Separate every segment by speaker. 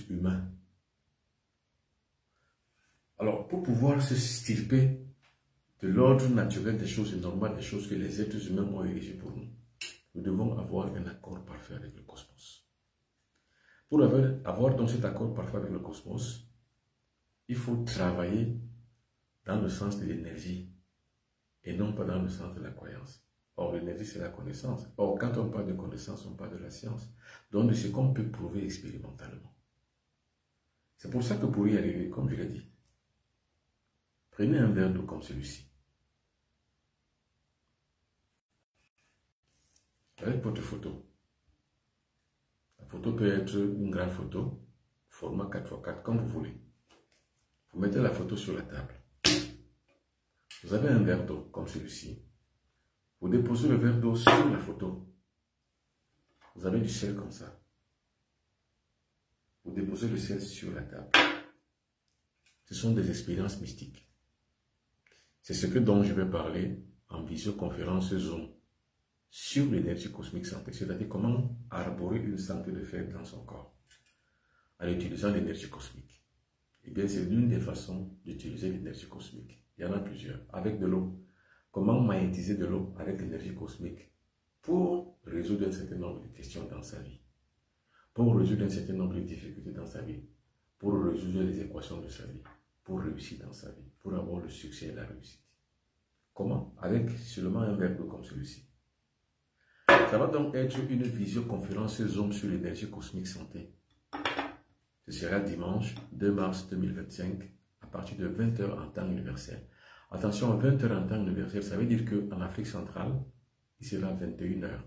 Speaker 1: plus humain. Alors, pour pouvoir se stirper de l'ordre naturel des choses et normal des choses que les êtres humains ont érigées pour nous, nous devons avoir un accord parfait avec le cosmos. Pour avoir donc cet accord parfait avec le cosmos, il faut travailler dans le sens de l'énergie et non pas dans le sens de la croyance. Or, l'énergie, c'est la connaissance. Or, quand on parle de connaissance, on parle de la science. Donc, de ce qu'on peut prouver expérimentalement. C'est pour ça que pour y arriver, comme je l'ai dit, prenez un verre d'eau comme celui-ci. Avec votre photo. La photo peut être une grande photo, format 4x4, comme vous voulez. Vous mettez la photo sur la table. Vous avez un verre d'eau comme celui-ci. Vous déposez le verre d'eau sur la photo. Vous avez du sel comme ça. Vous déposez le sel sur la table. Ce sont des expériences mystiques. C'est ce dont je vais parler en visioconférence Zoom sur l'énergie cosmique santé, c'est-à-dire comment arborer une santé de fer dans son corps en utilisant l'énergie cosmique. Eh bien, c'est l'une des façons d'utiliser l'énergie cosmique. Il y en a plusieurs. Avec de l'eau. Comment magnétiser de l'eau avec l'énergie cosmique pour résoudre un certain nombre de questions dans sa vie, pour résoudre un certain nombre de difficultés dans sa vie, pour résoudre les équations de sa vie, pour réussir dans sa vie, pour avoir le succès et la réussite. Comment? Avec seulement un verre d'eau comme celui-ci. Ça va donc être une visioconférence Zoom sur l'énergie cosmique santé. Ce sera dimanche 2 mars 2025 à partir de 20 h en temps universel. Attention, 20 h en temps universel, ça veut dire qu'en Afrique centrale, il sera 21 h.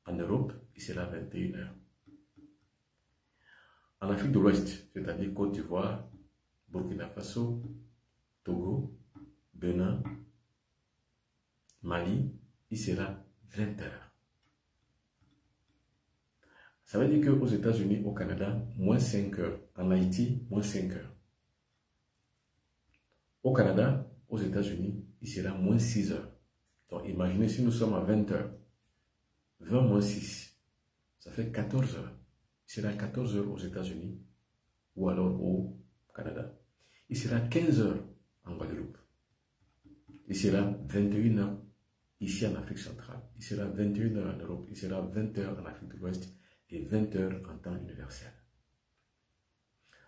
Speaker 1: En Europe, il sera 21 h. En Afrique de l'Ouest, c'est-à-dire Côte d'Ivoire, Burkina Faso, Togo, Bénin, Mali, il sera 20 h. Ça veut dire qu'aux États-Unis, au Canada, moins 5 h. En Haïti, moins 5 h. Au Canada, aux États-Unis, il sera moins 6 h. Donc imaginez si nous sommes à 20 h. 20 moins 6, ça fait 14 h. Il sera 14 h aux États-Unis ou alors au Canada. Il sera 15 h en Guadeloupe. Il sera 21 h ici en Afrique centrale. Il sera 21 h en Europe. Il sera 20 h en Afrique de l'Ouest et 20 h en temps universel.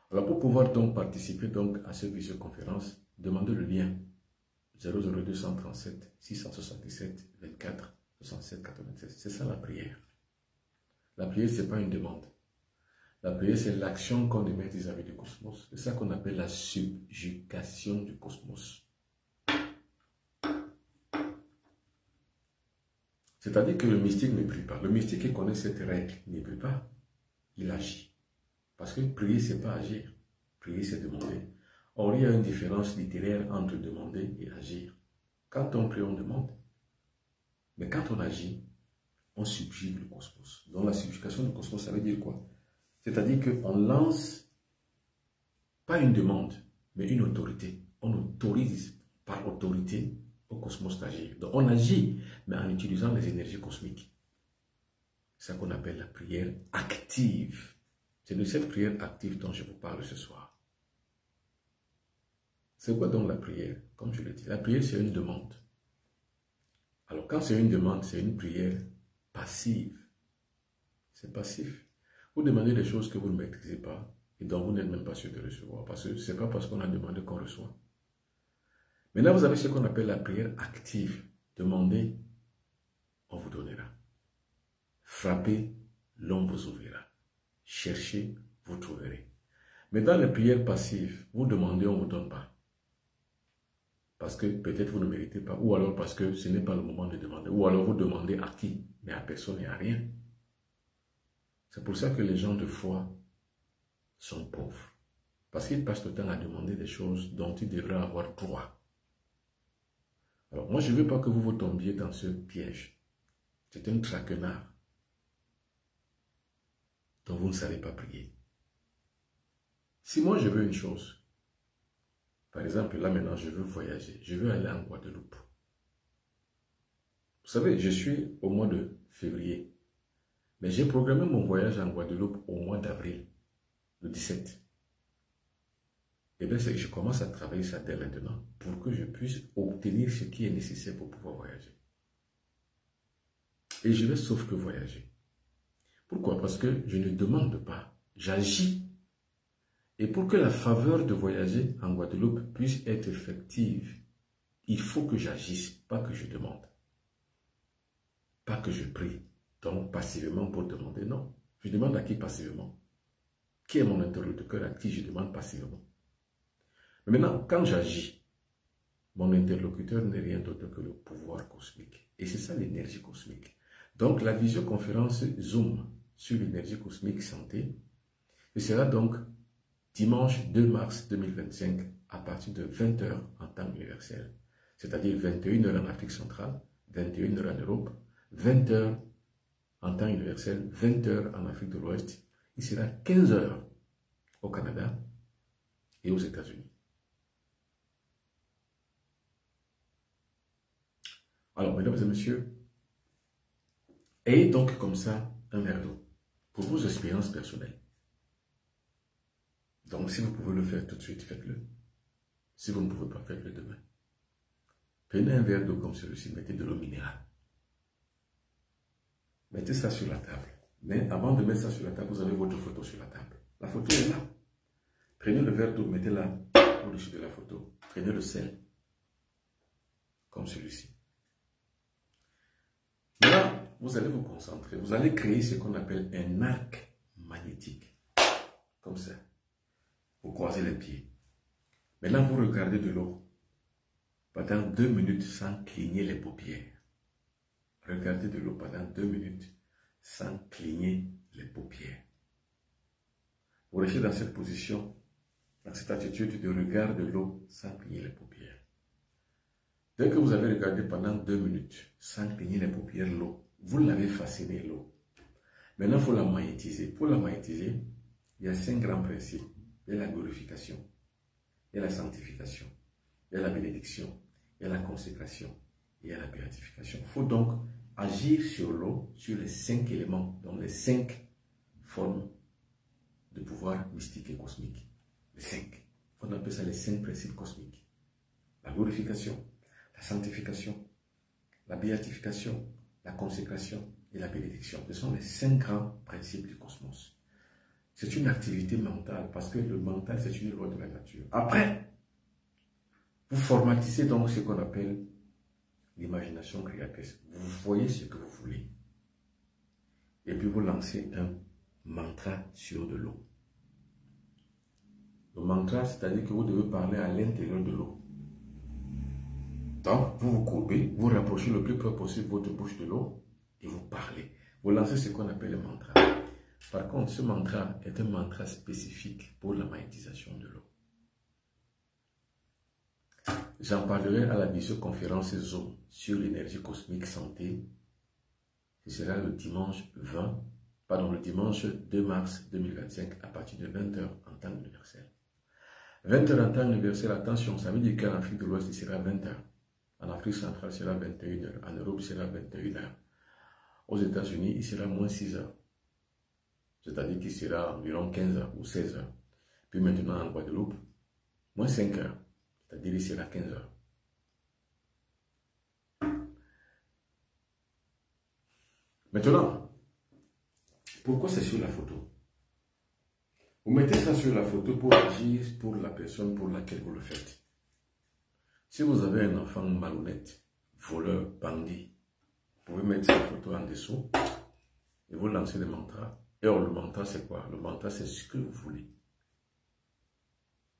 Speaker 1: Alors pour pouvoir donc participer donc à cette visioconférence, demandez le lien 00237 677 24 67 96. C'est ça la prière. La prière, ce n'est pas une demande. La prière, c'est l'action qu'on émet vis-à-vis du cosmos. C'est ça qu'on appelle la subjugation du cosmos. C'est-à-dire que le mystique ne prie pas. Le mystique qui connaît cette règle ne prie pas. Il agit. Parce que prier, ce n'est pas agir. Prier, c'est demander. Or, il y a une différence littéraire entre demander et agir. Quand on prie, on demande. Mais quand on agit, on subjugue le cosmos. Donc la subjugation du cosmos, ça veut dire quoi? C'est-à-dire qu'on lance pas une demande, mais une autorité. On autorise par autorité au cosmos d'agir. Donc on agit, mais en utilisant les énergies cosmiques. C'est ça qu'on appelle la prière active. C'est de cette prière active dont je vous parle ce soir. C'est quoi donc la prière? Comme je l'ai dit, la prière c'est une demande. Alors quand c'est une demande, c'est une prière passive. C'est passif. Vous demandez des choses que vous ne maîtrisez pas et dont vous n'êtes même pas sûr de recevoir. Parce que ce n'est pas parce qu'on a demandé qu'on reçoit. Maintenant, vous avez ce qu'on appelle la prière active. Demandez, on vous donnera. Frappez, l'on vous ouvrira. Cherchez, vous trouverez. Mais dans les prières passives, vous demandez, on ne vous donne pas. Parce que peut-être vous ne méritez pas, ou alors parce que ce n'est pas le moment de demander, ou alors vous demandez à qui, mais à personne et à rien. C'est pour ça que les gens de foi sont pauvres. Parce qu'ils passent le temps à demander des choses dont ils devraient avoir droit. Alors moi, je ne veux pas que vous vous tombiez dans ce piège. C'est un traquenard dont vous ne savez pas prier. Si moi je veux une chose, par exemple, là maintenant, je veux voyager, je veux aller en Guadeloupe. Vous savez, je suis au mois de février, mais j'ai programmé mon voyage en Guadeloupe au mois d'avril. le 17. Eh bien, je commence à travailler ça dès maintenant pour que je puisse obtenir ce qui est nécessaire pour pouvoir voyager. Et je vais sauf que voyager. Pourquoi? Parce que je ne demande pas, j'agis. Et pour que la faveur de voyager en Guadeloupe puisse être effective, il faut que j'agisse, pas que je demande. Pas que je prie. Donc, passivement pour demander, non. Je demande à qui passivement? Qui est mon interlocuteur à qui je demande passivement? Mais maintenant, quand j'agis, mon interlocuteur n'est rien d'autre que le pouvoir cosmique. Et c'est ça l'énergie cosmique. Donc, la visioconférence Zoom sur l'énergie cosmique santé, ce sera donc dimanche 2 mars 2025 à partir de 20 h en temps universel. C'est-à-dire 21 h en Afrique centrale, 21 h en Europe, 20 h en temps universel, 20 h en Afrique de l'Ouest. Il sera 15 h au Canada et aux États-Unis. Alors, mesdames et messieurs, ayez donc comme ça un verre d'eau pour vos expériences personnelles. Donc, si vous pouvez le faire tout de suite, faites-le. Si vous ne pouvez pas, faites-le demain. Prenez un verre d'eau comme celui-ci, mettez de l'eau minérale. Mettez ça sur la table. Mais avant de mettre ça sur la table, vous avez votre photo sur la table. La photo est là. Prenez le verre d'eau, mettez-la au-dessus de la photo. Prenez le sel, comme celui-ci. Là, vous allez vous concentrer. Vous allez créer ce qu'on appelle un arc magnétique. Comme ça. Vous croisez les pieds. Maintenant, vous regardez de l'eau pendant 2 minutes sans cligner les paupières. Regardez de l'eau pendant 2 minutes sans cligner les paupières. Vous restez dans cette position, dans cette attitude de regard de l'eau sans cligner les paupières. Dès que vous avez regardé pendant 2 minutes sans cligner les paupières l'eau, vous l'avez fasciné l'eau. Maintenant, il faut la magnétiser. Pour la magnétiser, il y a 5 grands principes. Il y a la glorification, il y a la sanctification, il y a la bénédiction, il y a la consécration, il y a la béatification. Il faut donc agir sur l'eau, sur les 5 éléments, donc les 5 formes de pouvoir mystique et cosmique. Les 5. On appelle ça les 5 principes cosmiques. La glorification, la sanctification, la béatification, la consécration et la bénédiction. Ce sont les 5 grands principes du cosmos. C'est une activité mentale, parce que le mental, c'est une loi de la nature. Après, vous formatisez donc ce qu'on appelle l'imagination créatrice. Vous voyez ce que vous voulez. Et puis vous lancez un mantra sur de l'eau. Le mantra, c'est-à-dire que vous devez parler à l'intérieur de l'eau. Donc, vous vous courbez, vous rapprochez le plus près possible votre bouche de l'eau et vous parlez. Vous lancez ce qu'on appelle le mantra. Par contre, ce mantra est un mantra spécifique pour la magnétisation de l'eau. J'en parlerai à la visioconférence Zoom sur l'énergie cosmique santé. Ce sera le dimanche 2 mars 2025 à partir de 20 h en temps universel. 20 h en temps universel, attention, ça veut dire qu'en Afrique de l'Ouest, il sera 20 h. En Afrique centrale, il sera 21 h. En Europe, il sera 21 h. Aux États-Unis, il sera moins 6 h. C'est-à-dire qu'il sera environ 15 h ou 16 h. Puis maintenant en Guadeloupe, moins 5 h. C'est-à-dire qu'il sera 15 h. Maintenant, pourquoi c'est sur la photo? Vous mettez ça sur la photo pour agir pour la personne pour laquelle vous le faites. Si vous avez un enfant malhonnête, voleur, bandit, vous pouvez mettre sa photo en dessous et vous lancez le mantra. Et alors, le mantra, c'est quoi? Le mantra, c'est ce que vous voulez.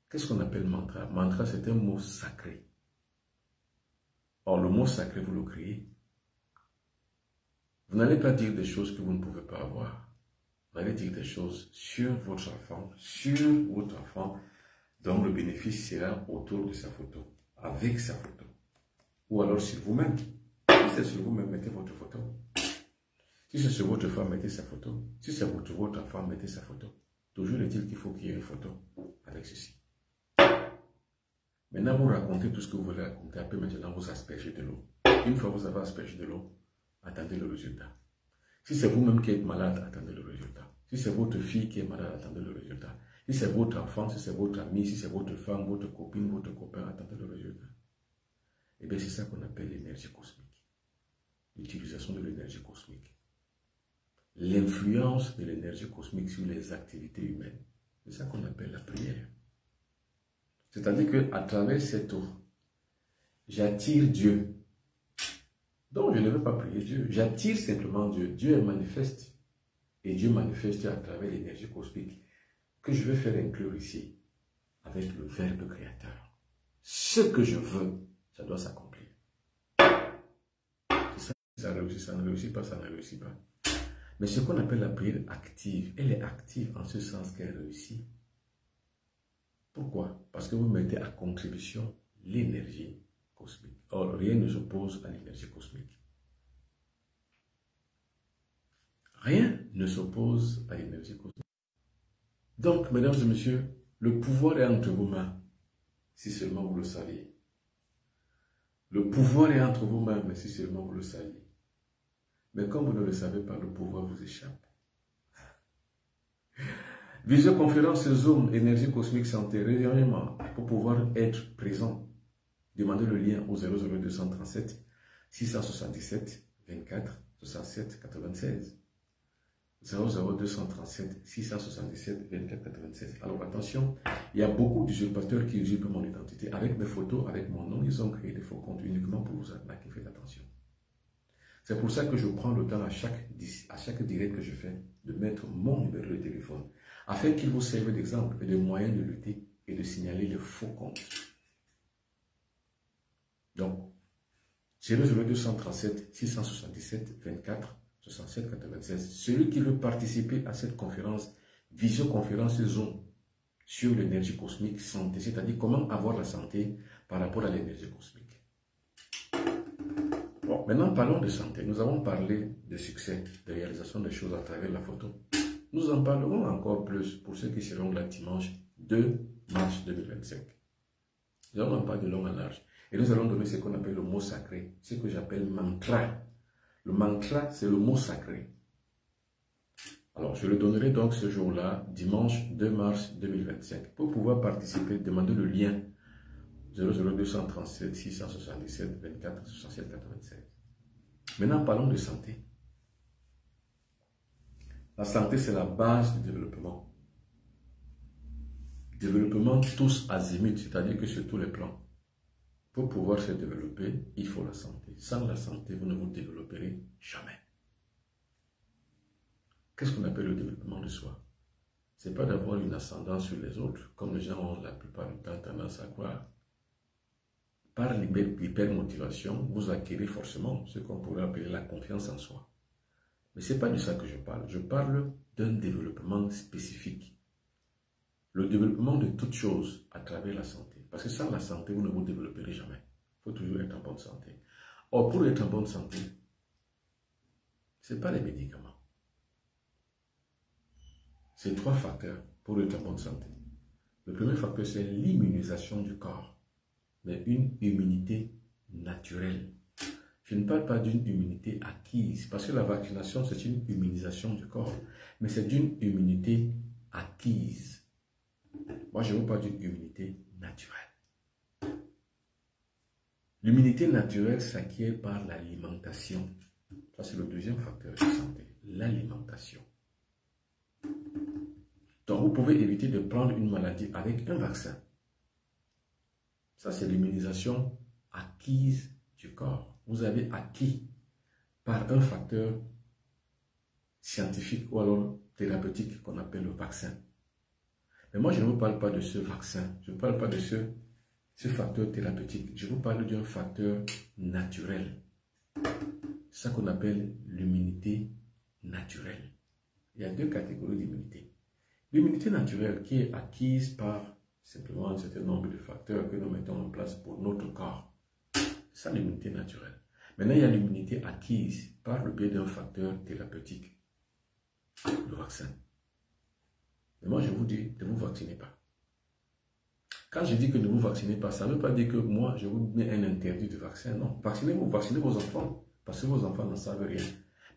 Speaker 1: Qu'est-ce qu'on appelle mantra? Mantra, c'est un mot sacré. Or, le mot sacré, vous le créez. Vous n'allez pas dire des choses que vous ne pouvez pas avoir. Vous allez dire des choses sur votre enfant, dont le bénéfice sera autour de sa photo, avec sa photo. Ou alors sur vous-même. Si c'est sur vous-même, mettez votre photo. Si c'est sur votre femme, mettez sa photo. Si c'est votre enfant, mettez sa photo. Toujours est-il qu'il faut qu'il y ait une photo avec ceci. Maintenant, vous racontez tout ce que vous voulez raconter. Après, maintenant, vous aspergez de l'eau. Une fois que vous avez aspergé de l'eau, attendez le résultat. Si c'est vous-même qui êtes malade, attendez le résultat. Si c'est votre fille qui est malade, attendez le résultat. Si c'est votre enfant, si c'est votre ami, si c'est votre femme, votre copine, votre copain, attendez le résultat. Eh bien, c'est ça qu'on appelle l'énergie cosmique. L'utilisation de l'énergie cosmique. L'influence de l'énergie cosmique sur les activités humaines. C'est ça qu'on appelle la prière. C'est-à-dire qu'à travers cette eau, j'attire Dieu. Donc, je ne veux pas prier Dieu. J'attire simplement Dieu. Dieu est manifeste. Et Dieu manifeste à travers l'énergie cosmique que je vais faire inclure ici avec le Verbe créateur. Ce que je veux, ça doit s'accomplir. Ça réussit, ça ne réussit pas, ça ne réussit pas. Mais ce qu'on appelle la prière active, elle est active en ce sens qu'elle réussit. Pourquoi? Parce que vous mettez à contribution l'énergie cosmique. Or, rien ne s'oppose à l'énergie cosmique. Rien ne s'oppose à l'énergie cosmique. Donc, mesdames et messieurs, le pouvoir est entre vos mains, si seulement vous le saviez. Le pouvoir est entre vos mains, mais si seulement vous le saviez. Mais comme vous ne le savez pas, le pouvoir vous échappe. Visioconférence Zoom, énergie cosmique santé, réunion pour pouvoir être présent. Demandez le lien au 00237 677 24 67 96. 00237 677 24 96. Alors attention, il y a beaucoup d'usurpateurs qui usurpent mon identité. Avec mes photos, avec mon nom, ils ont créé des faux comptes uniquement pour vous arnaquer. Faites attention. C'est pour ça que je prends le temps à chaque direct que je fais de mettre mon numéro de téléphone afin qu'il vous serve d'exemple et de moyen de lutter et de signaler les faux comptes. Donc, 00237 677 24 67 96. Celui qui veut participer à cette conférence, visioconférence Zoom sur l'énergie cosmique santé, c'est-à-dire comment avoir la santé par rapport à l'énergie cosmique. Bon, maintenant parlons de santé. Nous avons parlé de succès, de réalisation des choses à travers la photo. Nous en parlerons encore plus pour ceux qui seront là dimanche 2 mars 2025. Nous allons en parler de long en large. Et nous allons donner ce qu'on appelle le mot sacré, ce que j'appelle mantra. Le mantra, c'est le mot sacré. Alors, je le donnerai donc ce jour-là, dimanche 2 mars 2025. Pour pouvoir participer, demandez le lien 00237 677 24 67 96. Maintenant, parlons de santé. La santé, c'est la base du développement. Développement tous azimuts, c'est-à-dire que sur tous les plans. Pour pouvoir se développer, il faut la santé. Sans la santé, vous ne vous développerez jamais. Qu'est-ce qu'on appelle le développement de soi? Ce n'est pas d'avoir une ascendance sur les autres, comme les gens ont la plupart du temps tendance à croire. Par l'hypermotivation, vous acquérez forcément ce qu'on pourrait appeler la confiance en soi. Mais ce n'est pas de ça que je parle. Je parle d'un développement spécifique. Le développement de toute chose à travers la santé. Parce que sans la santé, vous ne vous développerez jamais. Il faut toujours être en bonne santé. Or, pour être en bonne santé, ce n'est pas les médicaments. C'est 3 facteurs pour être en bonne santé. Le premier facteur, c'est l'immunisation du corps. Mais une immunité naturelle. Je ne parle pas d'une immunité acquise, parce que la vaccination, c'est une immunisation du corps. Mais c'est d'une immunité acquise. Moi, je ne veux pas d'une immunité naturelle. L'immunité naturelle s'acquiert par l'alimentation. Ça, c'est le deuxième facteur de santé, l'alimentation. Donc, vous pouvez éviter de prendre une maladie avec un vaccin. Ça, c'est l'immunisation acquise du corps. Vous avez acquis par un facteur scientifique ou alors thérapeutique qu'on appelle le vaccin. Mais moi, je ne vous parle pas de ce vaccin. Je ne parle pas de ce facteur thérapeutique. Je vous parle d'un facteur naturel. C'est ça qu'on appelle l'immunité naturelle. Il y a 2 catégories d'immunité. L'immunité naturelle qui est acquise par simplement un certain nombre de facteurs que nous mettons en place pour notre corps. C'est ça l'immunité naturelle. Maintenant, il y a l'immunité acquise par le biais d'un facteur thérapeutique. Le vaccin. Mais moi, je vous dis, ne vous vaccinez pas. Quand je dis que ne vous vaccinez pas, ça ne veut pas dire que moi, je vous mets un interdit de vaccin. Non, vaccinez-vous, vaccinez vos enfants, parce que vos enfants n'en savent rien.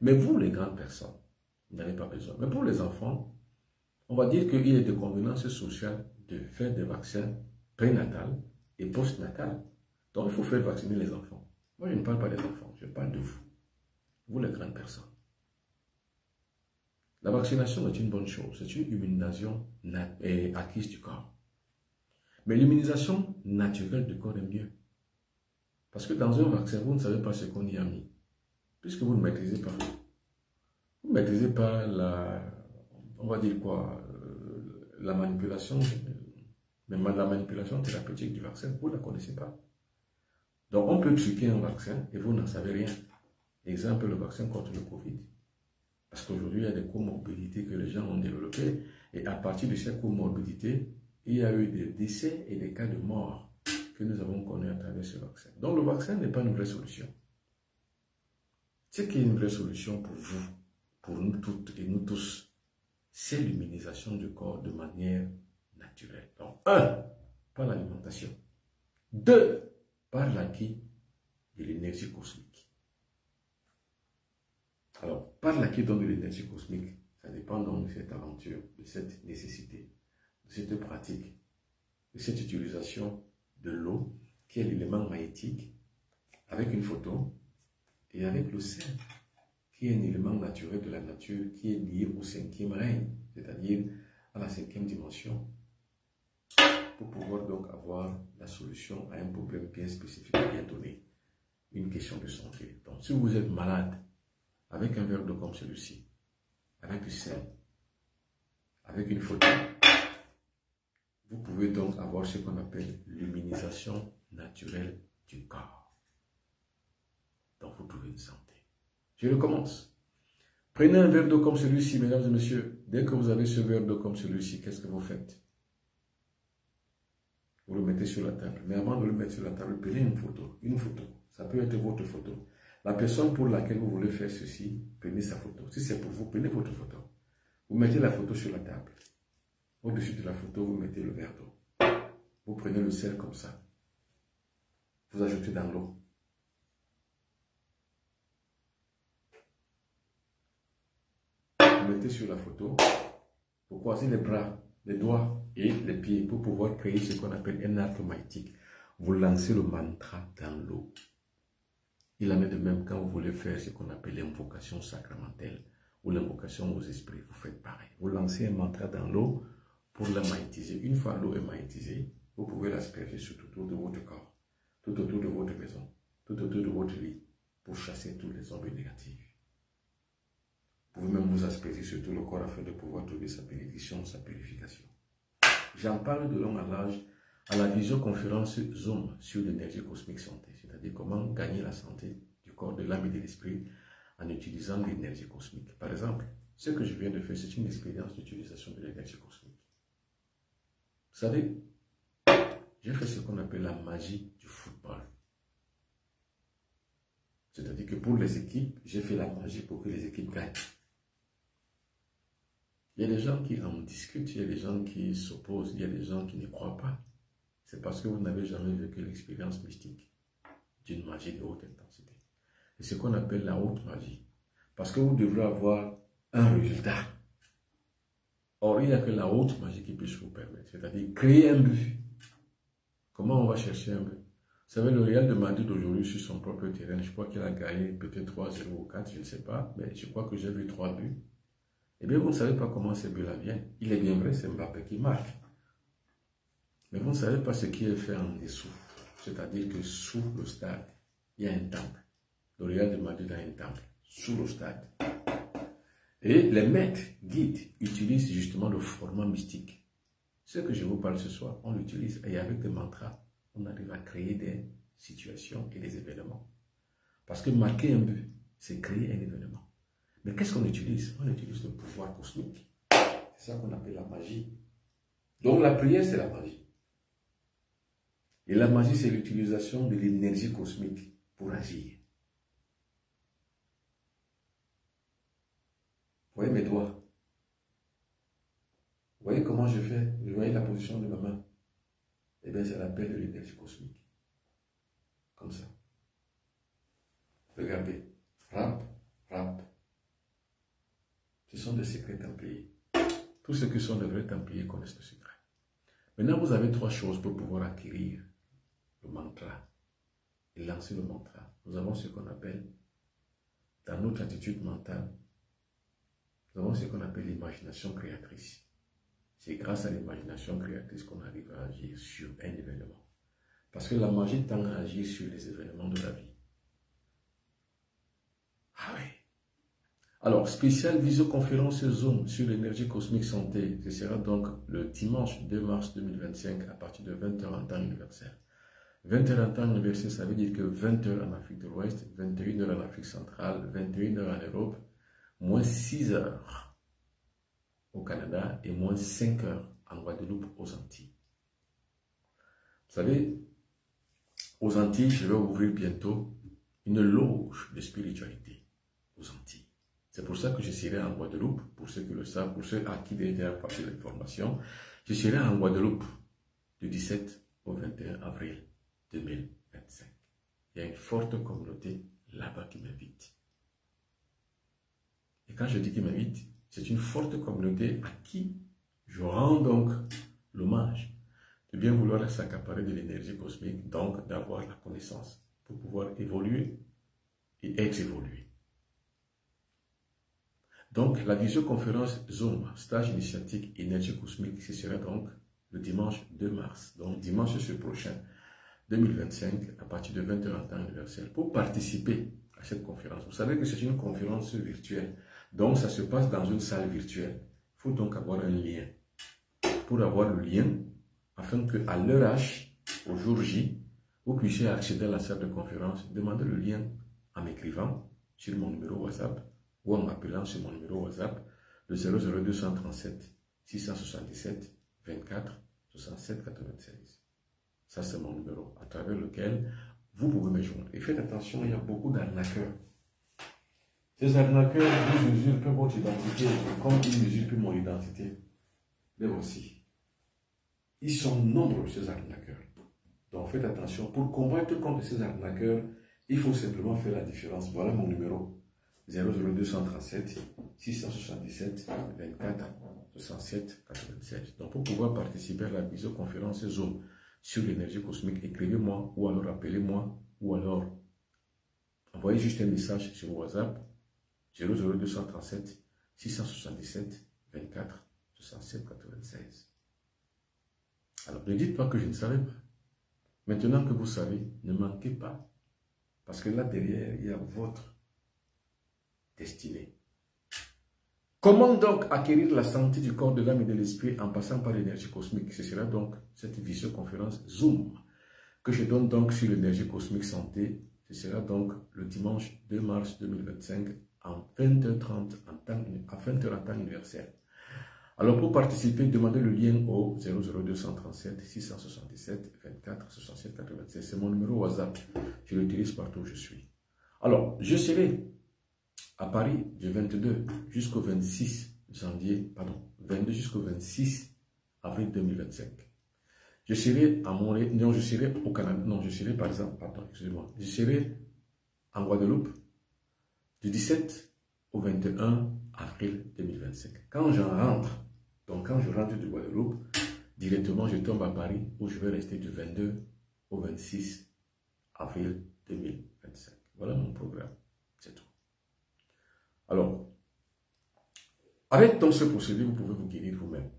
Speaker 1: Mais vous, les grandes personnes, vous n'avez pas besoin. Mais pour les enfants, on va dire qu'il est de convenance sociale de faire des vaccins prénatal et post-natal. Donc, il faut faire vacciner les enfants. Moi, je ne parle pas des enfants, je parle de vous. Vous, les grandes personnes. La vaccination est une bonne chose. C'est une immunisation acquise du corps. Mais l'immunisation naturelle du corps est mieux. Parce que dans un vaccin, vous ne savez pas ce qu'on y a mis. Puisque vous ne maîtrisez pas. Vous ne maîtrisez pas on va dire quoi, la manipulation, même la manipulation thérapeutique du vaccin, vous ne la connaissez pas. Donc, on peut truquer un vaccin et vous n'en savez rien. Exemple, le vaccin contre le Covid. Parce qu'aujourd'hui, il y a des comorbidités que les gens ont développées. Et à partir de ces comorbidités, il y a eu des décès et des cas de mort que nous avons connus à travers ce vaccin. Donc, le vaccin n'est pas une vraie solution. Ce qui est une vraie solution pour vous, pour nous toutes et nous tous, c'est l'immunisation du corps de manière naturelle. Donc, 1, par l'alimentation. 2, par l'acquis de l'énergie cosmique. Alors, par l'acquis de l'énergie cosmique, ça dépend donc de cette aventure, de cette nécessité, de cette pratique, de cette utilisation de l'eau, qui est l'élément magnétique, avec une photo, et avec le sel, qui est un élément naturel de la nature, qui est lié au 5e règne, c'est-à-dire à la 5e dimension, pour pouvoir donc avoir la solution à un problème bien spécifique et bien donné, une question de santé. Donc, si vous êtes malade, avec un verre d'eau comme celui-ci, avec du sel, avec une photo, vous pouvez donc avoir ce qu'on appelle l'immunisation naturelle du corps. Donc, vous trouvez une santé. Je recommence. Prenez un verre d'eau comme celui-ci, mesdames et messieurs. Dès que vous avez ce verre d'eau comme celui-ci, qu'est-ce que vous faites? Vous le mettez sur la table. Mais avant de le mettre sur la table, prenez une photo. Une photo. Ça peut être votre photo. La personne pour laquelle vous voulez faire ceci, prenez sa photo. Si c'est pour vous, prenez votre photo. Vous mettez la photo sur la table. Au-dessus de la photo, vous mettez le verre d'eau. Vous prenez le sel comme ça. Vous ajoutez dans l'eau. Vous mettez sur la photo. Vous croisez les bras, les doigts et les pieds pour pouvoir créer ce qu'on appelle un arc magnétique. Vous lancez le mantra dans l'eau. Il en est de même quand vous voulez faire ce qu'on appelle l'invocation sacramentelle ou l'invocation aux esprits. Vous faites pareil. Vous lancez un mantra dans l'eau pour la magnétiser. Une fois l'eau est magnétisée, vous pouvez l'asperger tout autour de votre corps, tout autour de votre maison, tout autour de votre lit, pour chasser tous les ombres négatives. Vous pouvez même vous asperger sur tout le corps afin de pouvoir trouver sa bénédiction, sa purification. J'en parle de long en large à la visioconférence Zoom sur l'énergie cosmique santé, c'est-à-dire comment gagner la santé du corps, de l'âme et de l'esprit en utilisant l'énergie cosmique. Par exemple, ce que je viens de faire, c'est une expérience d'utilisation de l'énergie cosmique. Vous savez, j'ai fait ce qu'on appelle la magie du football. C'est-à-dire que pour les équipes, j'ai fait la magie pour que les équipes gagnent. Il y a des gens qui en discutent, il y a des gens qui s'opposent, il y a des gens qui ne croient pas. C'est parce que vous n'avez jamais vécu l'expérience mystique d'une magie de haute intensité. C'est ce qu'on appelle la haute magie. Parce que vous devrez avoir un résultat. Or, il n'y a que la haute magie qui puisse vous permettre. C'est-à-dire créer un but. Comment on va chercher un but? Vous savez, le Real de Madrid aujourd'hui sur son propre terrain, je crois qu'il a gagné peut-être 3-0 ou 4, je ne sais pas. Mais je crois que j'ai vu 3 buts. Eh bien, vous ne savez pas comment ces buts-là viennent. Il est bien vrai, c'est Mbappé qui marque. Mais vous ne savez pas ce qui est fait en dessous. C'est-à-dire que sous le stade, il y a un temple. Le Real de Madrid a un temple sous le stade. Et les maîtres guides utilisent justement le format mystique. Ce que je vous parle ce soir, on l'utilise et avec des mantras, on arrive à créer des situations et des événements. Parce que marquer un but, c'est créer un événement. Mais qu'est-ce qu'on utilise? On utilise le pouvoir cosmique. C'est ça qu'on appelle la magie. Donc la prière, c'est la magie. Et la magie, c'est l'utilisation de l'énergie cosmique pour agir. Vous voyez mes doigts? Vous voyez comment je fais? Vous voyez la position de ma main? Eh bien, c'est l'appel de l'énergie cosmique. Comme ça. Regardez. Frappe, frappe. Ce sont des secrets templiers. Tous ceux qui sont de vrais Templiers connaissent le secret. Maintenant, vous avez 3 choses pour pouvoir acquérir le mantra et lancer le mantra. Nous avons ce qu'on appelle, dans notre attitude mentale, nous avons ce qu'on appelle l'imagination créatrice. C'est grâce à l'imagination créatrice qu'on arrive à agir sur un événement. Parce que la magie tend à agir sur les événements de la vie. Ah oui. Alors, spéciale visioconférence Zoom sur l'énergie cosmique santé. Ce sera donc le dimanche 2 mars 2025 à partir de 20h en temps universel. 20h en temps universel, ça veut dire que 20h en Afrique de l'Ouest, 21h en Afrique centrale, 21h en Europe, moins 6h au Canada et moins 5h en Guadeloupe aux Antilles. Vous savez, aux Antilles, je vais ouvrir bientôt une loge de spiritualité aux Antilles. C'est pour ça que je serai en Guadeloupe, pour ceux qui le savent, pour ceux à qui déjà passé l'information. Je serai en Guadeloupe du 17 au 21 avril 2025. Il y a une forte communauté là-bas qui m'invite. Et quand je dis qui m'invite, c'est une forte communauté à qui je rends donc l'hommage de bien vouloir s'accaparer de l'énergie cosmique, donc d'avoir la connaissance pour pouvoir évoluer et être évolué. Donc, la visioconférence Zoom, stage initiatique énergie cosmique, ce sera donc le dimanche 2 mars, donc dimanche ce prochain, 2025, à partir de 20h en temps universel. Pour participer à cette conférence, vous savez que c'est une conférence virtuelle, donc ça se passe dans une salle virtuelle. Il faut donc avoir un lien. Pour avoir le lien, afin qu'à l'heure H, au jour J, vous puissiez accéder à la salle de conférence, demandez le lien en m'écrivant sur mon numéro WhatsApp, ou en m'appelant sur mon numéro WhatsApp, le 00237 677 24 67 96. Ça, c'est mon numéro, à travers lequel vous pouvez me joindre. Et faites attention, il y a beaucoup d'arnaqueurs. Ces arnaqueurs, ils usurpent votre identité, comme ils usurpent mon identité. Mais aussi, ils sont nombreux, ces arnaqueurs. Donc, faites attention. Pour combattre contre ces arnaqueurs, il faut simplement faire la différence. Voilà mon numéro. 00237 677 24 67 96. Donc, pour pouvoir participer à la visioconférence Zoom sur l'énergie cosmique, écrivez-moi ou alors appelez-moi ou alors envoyez juste un message sur WhatsApp 00237 677 24 67 96. Alors, ne dites pas que je ne savais pas. Maintenant que vous savez, ne manquez pas. Parce que là derrière, il y a votre destinée. Comment donc acquérir la santé du corps, de l'âme et de l'esprit en passant par l'énergie cosmique? Ce sera donc cette visioconférence Zoom que je donne donc sur l'énergie cosmique santé. Ce sera donc le dimanche 2 mars 2025 en 20h30 à 20h en temps universel. Alors pour participer, demandez le lien au 00237 677 24 67 96. C'est mon numéro WhatsApp. Je l'utilise partout où je suis. Alors, je serai à Paris du 22 jusqu'au 26 janvier, pardon, 22 jusqu'au 26 avril 2025. Je serai à Montréal, non, je serai au Canada, non, je serai par exemple, pardon, excusez-moi, je serai en Guadeloupe du 17 au 21 avril 2025. Quand j'en rentre, donc quand je rentre du Guadeloupe, directement je tombe à Paris où je vais rester du 22 au 26 avril 2025. Voilà mon programme, c'est tout. Alors, avec donc ce procédé, vous pouvez vous guérir vous-même.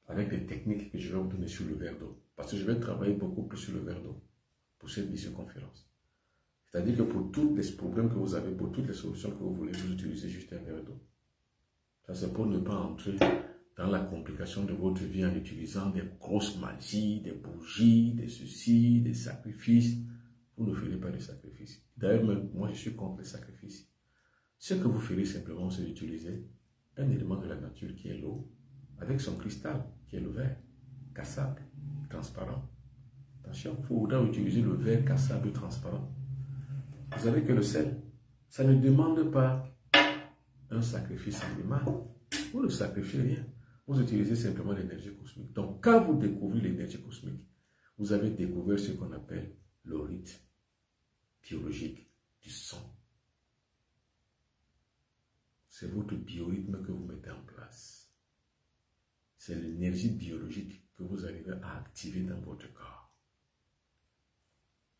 Speaker 1: Avec les techniques que je vais vous donner sur le verre d'eau. Parce que je vais travailler beaucoup plus sur le verre d'eau pour cette visioconférence. C'est-à-dire que pour tous les problèmes que vous avez, pour toutes les solutions que vous voulez, vous utilisez juste un verre d'eau. Ça, c'est pour ne pas entrer dans la complication de votre vie en utilisant des grosses magies, des bougies, des ceci, des sacrifices. Vous ne ferez pas de sacrifices. D'ailleurs, même moi, je suis contre les sacrifices. Ce que vous ferez simplement, c'est d'utiliser un élément de la nature qui est l'eau, avec son cristal, qui est le verre, cassable, transparent. Attention, il faudra utiliser le verre cassable transparent. Vous savez que le sel, ça ne demande pas un sacrifice animal. Vous ne sacrifiez rien. Vous utilisez simplement l'énergie cosmique. Donc, quand vous découvrez l'énergie cosmique, vous avez découvert ce qu'on appelle le rythme biologique du son. c'est votre biorhythme que vous mettez en place. C'est l'énergie biologique que vous arrivez à activer dans votre corps.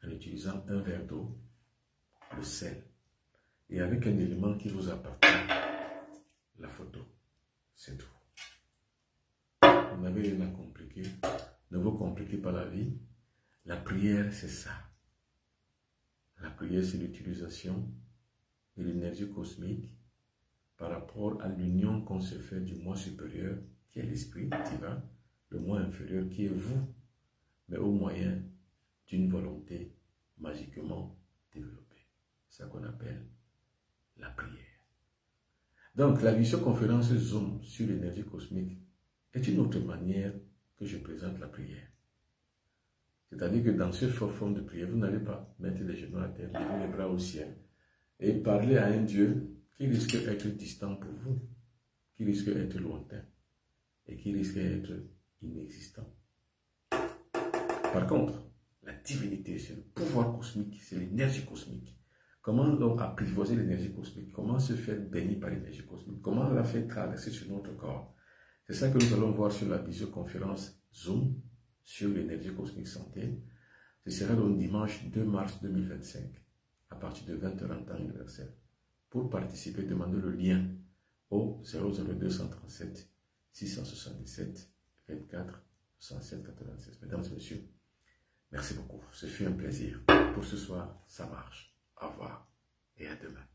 Speaker 1: En utilisant un verre d'eau, le sel, et avec un élément qui vous appartient, la photo. C'est tout. Vous n'avez rien à compliquer. Ne vous compliquez pas la vie. La prière, c'est ça. La prière, c'est l'utilisation de l'énergie cosmique par rapport à l'union qu'on se fait du moi supérieur, qui est l'esprit divin, le moi inférieur, qui est vous, mais au moyen d'une volonté magiquement développée. C'est ça qu'on appelle la prière. Donc, la visioconférence Zoom sur l'énergie cosmique est une autre manière que je présente la prière. C'est-à-dire que dans cette forme de prière, vous n'allez pas mettre les genoux à terre, lever les bras au ciel et parler à un Dieu qui risque d'être distant pour vous, qui risque d'être lointain et qui risque d'être inexistant. Par contre, la divinité, c'est le pouvoir cosmique, c'est l'énergie cosmique. Comment donc apprivoiser l'énergie cosmique? Comment se faire baigner par l'énergie cosmique? Comment la faire traverser sur notre corps? C'est ça que nous allons voir sur la visioconférence Zoom sur l'énergie cosmique santé. Ce sera le dimanche 2 mars 2025 à partir de 20h en temps universel. Pour participer, demandez le lien au 00237 677 24 67 96. Mesdames et messieurs, merci beaucoup. Ce fut un plaisir. Pour ce soir, ça marche. Au revoir et à demain.